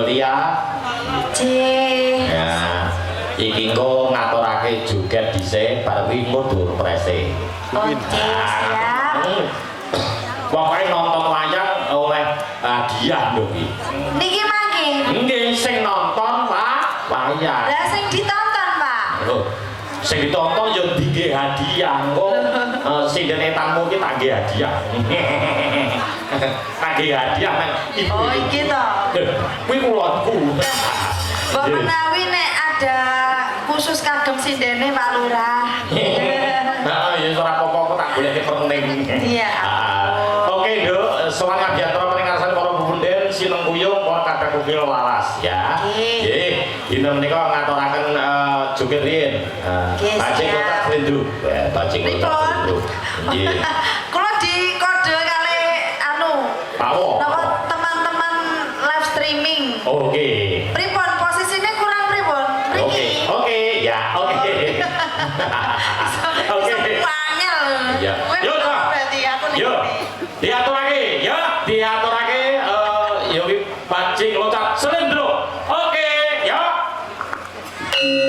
Lia. C. Ya. Iki engko ngaturake joget dhisik bar kuwi mundur prese. Oke, siap. Pokoke nonton wayang oleh hadiah lho iki. Niki mangke. Nggih sing nonton Pak wayang. Lah sing ditonton, Pak. Lho, sing ditonton ya nggih hadiah. Engko sindene tamu iki tak nggih hadiah. Tak nggih hadiah nang ibu. Oh, iki to. Kuwi kulonku. Mbok menawi nek ada khusus kagem sindene Pak Lurah. Heeh, ya ora apa-apa tak goleki perning. Iya. Oke, Nduk, semangat diantara peningarasan para bubunden sineng kuyung para kadang kukil waras ya. Nggih, dina menika ngaturaken joget riyin. Bajing kotak rindu. Bajing kotak rindu. Nggih. Kula di kode kali anu. Pawo. Napa teman-teman live streaming. Oke. Pripun posisinya kurang pripun? Oke, oke, ya, oke. Oke. Wangel. Iya. Yuk, Kak. Berarti aku nih. Yuk, diaturake, ya, diaturake. Yuk, bajing loncat selendro. Oke, ya. Yo.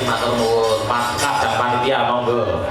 matur nuwun. Kadang panitia monggo.